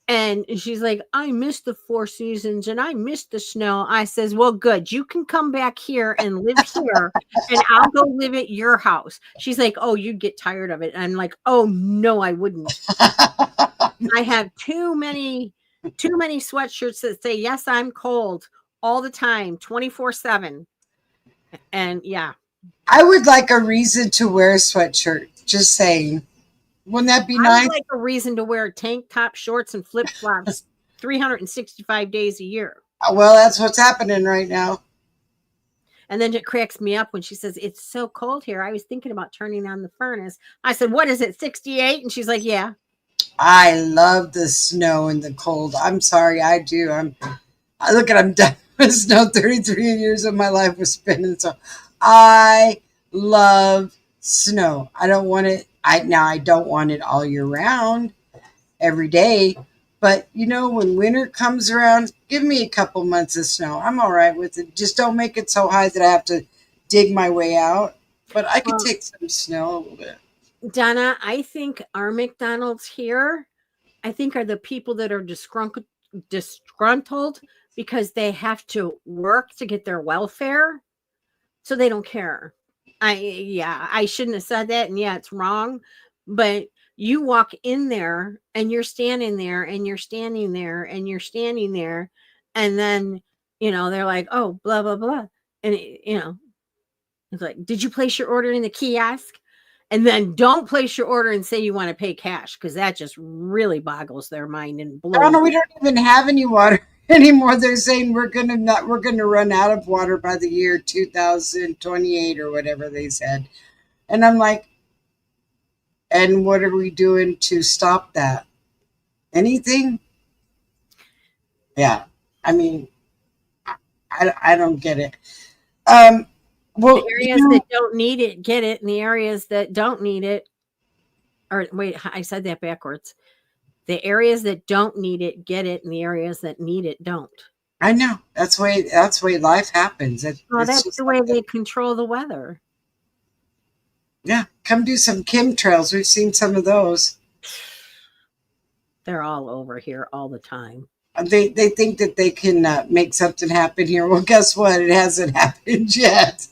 and she's like, I missed the 4 seasons and I missed the snow. I says, well, good. You can come back here and live here, and I'll go live at your house. She's like, oh, you'd get tired of it. And I'm like, oh no, I wouldn't. I have too many sweatshirts that say, yes, I'm cold all the time, 24/7. And yeah. I would like a reason to wear a sweatshirt. Just saying. Wouldn't that be nice? I would like a reason to wear tank top, shorts, and flip flops 365 days a year. Well, that's what's happening right now. And then it cracks me up when she says, "It's so cold here. I was thinking about turning on the furnace." I said, "What is it, 68?" And she's like, "Yeah." I love the snow and the cold. I'm sorry, I do. I look at I'm done with snow. 33 years of my life was spent in so. I love snow. I don't want it. I don't want it all year round, every day. But when winter comes around, give me a couple months of snow. I'm all right with it. Just don't make it so high that I have to dig my way out. But I could Well, take some snow a little bit. Donna, I think our McDonald's here, I think are the people that are disgruntled because they have to work to get their welfare, so they don't care. I shouldn't have said that, and yeah, it's wrong, but you walk in there and you're standing there and you're standing there and you're standing there, and then they're like, "Oh, blah blah blah," and it's like, "Did you place your order in the kiosk?" And then don't place your order and say you want to pay cash, because that just really boggles their mind and blows. Donna, we don't even have any water anymore. They're saying we're gonna run out of water by the year 2028 or whatever they said. And I'm like, and what are we doing to stop that? Anything? Yeah. I mean, I don't get it. Um, The well, areas that don't need it get it, and the areas that don't need it, or wait, I said that backwards. The areas that don't need it get it, and the areas that need it don't. I know that's way life happens. Well, It's that's just the like way that. they control the weather. Yeah. Come do some chemtrails. We've seen some of those. They're all over here all the time. They think that they can make something happen here. Well, guess what? It hasn't happened yet.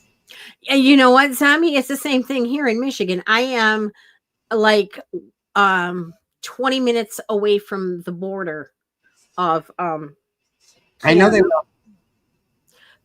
And you know what, Zombie? It's the same thing here in Michigan. I am like um 20 minutes away from the border of I know they Canada. will.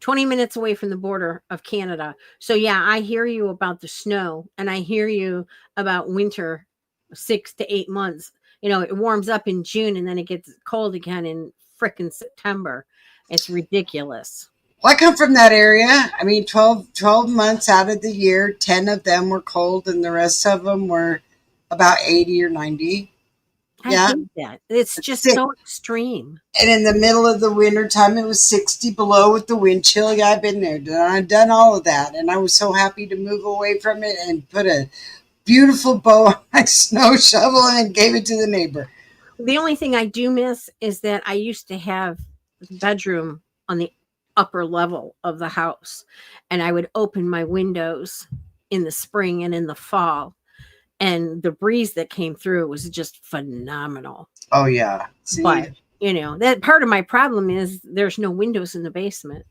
20 minutes away from the border of Canada. So yeah, I hear you about the snow, and I hear you about winter, 6 to 8 months. It warms up in June and then it gets cold again in frickin' September. It's ridiculous. Well, I come from that area. I mean, 12 months out of the year, 10 of them were cold, and the rest of them were about 80 or 90. I Yeah. hate that. It's just Six. so extreme. And in the middle of the winter time, it was 60 below with the wind chill. Yeah, I've been there. I've done all of that. And I was so happy to move away from it and put a beautiful bow on my snow shovel and gave it to the neighbor. The only thing I do miss is that I used to have the bedroom on the upper level of the house, and I would open my windows in the spring and in the fall, and the breeze that came through was just phenomenal. Oh, yeah. See? But that part of my problem is there's no windows in the basement.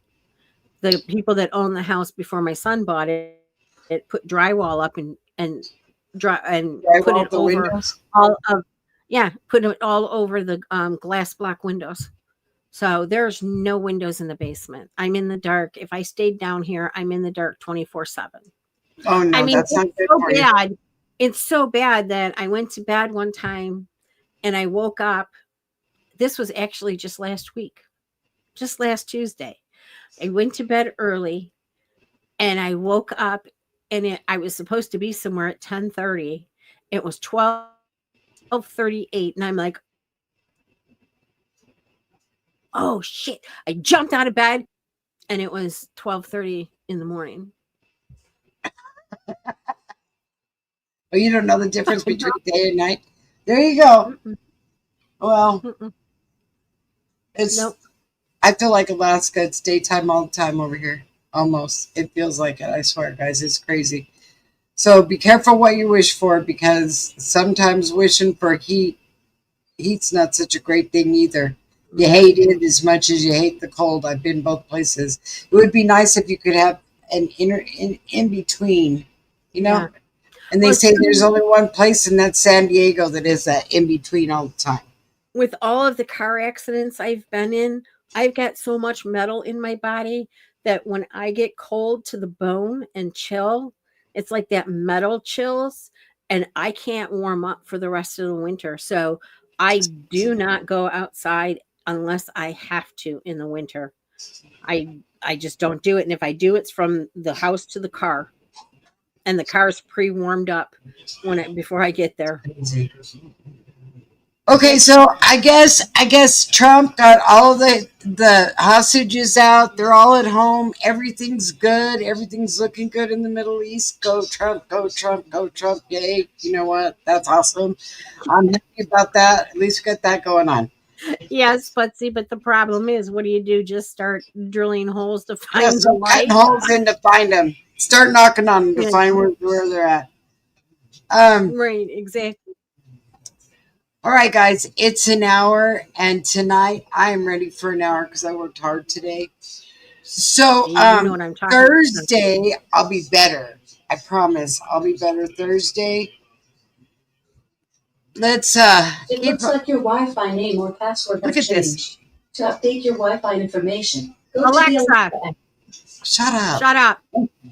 The people that own the house before my son bought it put drywall up and dry and put Drywall it the over windows. all of yeah, put it all over the glass block windows. So there's no windows in the basement. I'm in the dark. If I stayed down here, I'm in the dark 24/7. Oh, I no, mean, that's not it's good so for you. bad. It's so bad that I went to bed one time and I woke up. This was actually just last week, just last Tuesday. I went to bed early and I woke up, and I was supposed to be somewhere at 10:30. It was 12:38, and I'm like, "Oh shit." I jumped out of bed and it was 12:30 in the morning. Oh, you don't know the difference between day and night? There you go. Mm-mm, Well, mm-mm. it's. Nope. I feel like Alaska. It's daytime all the time over here. Almost. It feels like it. I swear, guys. It's crazy. So be careful what you wish for, because sometimes wishing for heat's not such a great thing either. You hate it as much as you hate the cold. I've been both places. It would be nice if you could have an in between, you Yeah. know. And they Well, say there's see, only one place, and that's San Diego, that is that in between all the time. with all of the car accidents I've been in, I've got so much metal in my body that when I get cold to the bone and chill, it's like that metal chills, and I can't warm up for the rest of the winter. So I do not go outside unless I have to in the winter. I just don't do it. And if I do, it's from the house to the car. And the car's pre-warmed up before I get there. Okay, so I guess Trump got all the hostages out. They're all at home. Everything's good. Everything's looking good in the Middle East. Go Trump, go Trump, go Trump. Yay. You know what? That's awesome. I'm happy about that. At least we got that going on. Yes, but the problem is, what do you do? Just start drilling holes to find the Start light? cutting holes in to find them. Start knocking on them to find where they're at. Right, exactly. All right, guys, it's an hour, and tonight I am ready for an hour because I worked hard today. So You know what I'm talking about. Thursday, I'll be better. I promise, I'll be better Thursday. Let's It looks like your Wi-Fi name or password have Look at this. changed. To update your Wi-Fi information, go Alexa, to the shut up. shut up.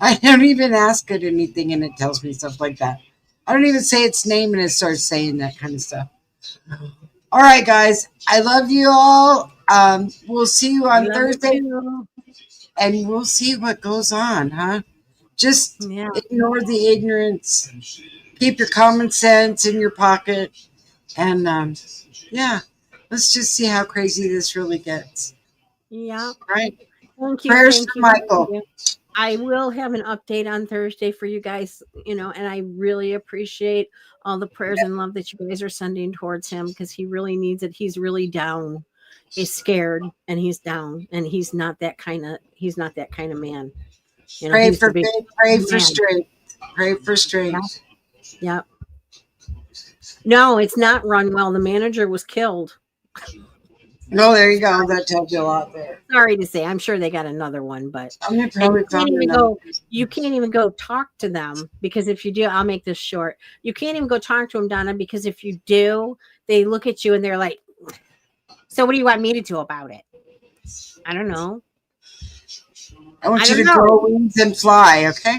I don't even ask it anything, and it tells me stuff like that. I don't even say its name, and it starts saying that kind of stuff. All right, guys, I love you all. We'll see you on Thursday, and we'll see what goes on, huh? Just ignore the ignorance. Keep your common sense in your pocket. And, let's just see how crazy this really gets. Yeah. Right? Thank you. Prayers for Michael. I will have an update on Thursday for you guys, and I really appreciate all the prayers and love that you guys are sending towards him, because he really needs it. He's really down. He's scared, and he's down, and he's not that kind of man. Pray for strength. Pray for strength. Yep. No, it's not run well. The manager was killed. No, there you go. That tells you a lot there. Sorry to say, I'm sure they got another one, but you can't even go talk to them, because if you do, I'll make this short. You can't even go talk to them, Donna, because if you do, they look at you and they're like, "So what do you want me to do about it?" I don't know. I want you to grow wings and fly, okay?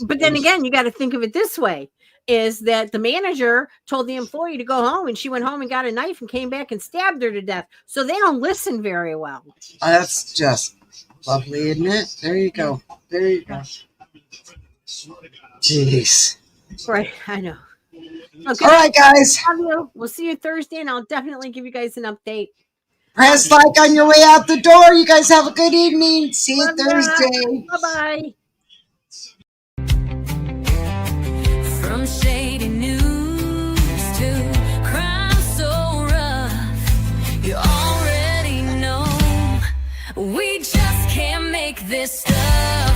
But then again, you got to think of it this way: is that the manager told the employee to go home, and she went home and got a knife and came back and stabbed her to death. So they don't listen very well. Oh, that's just lovely, isn't it? There you go. There you go. Jeez. Right, I know. Okay. All right, guys. Love you. We'll see you Thursday, and I'll definitely give you guys an update. Press like on your way out the door. You guys have a good evening. See you Thursday. Bye-bye. From shady news to crime so rough, you already know we just can't make this stuff.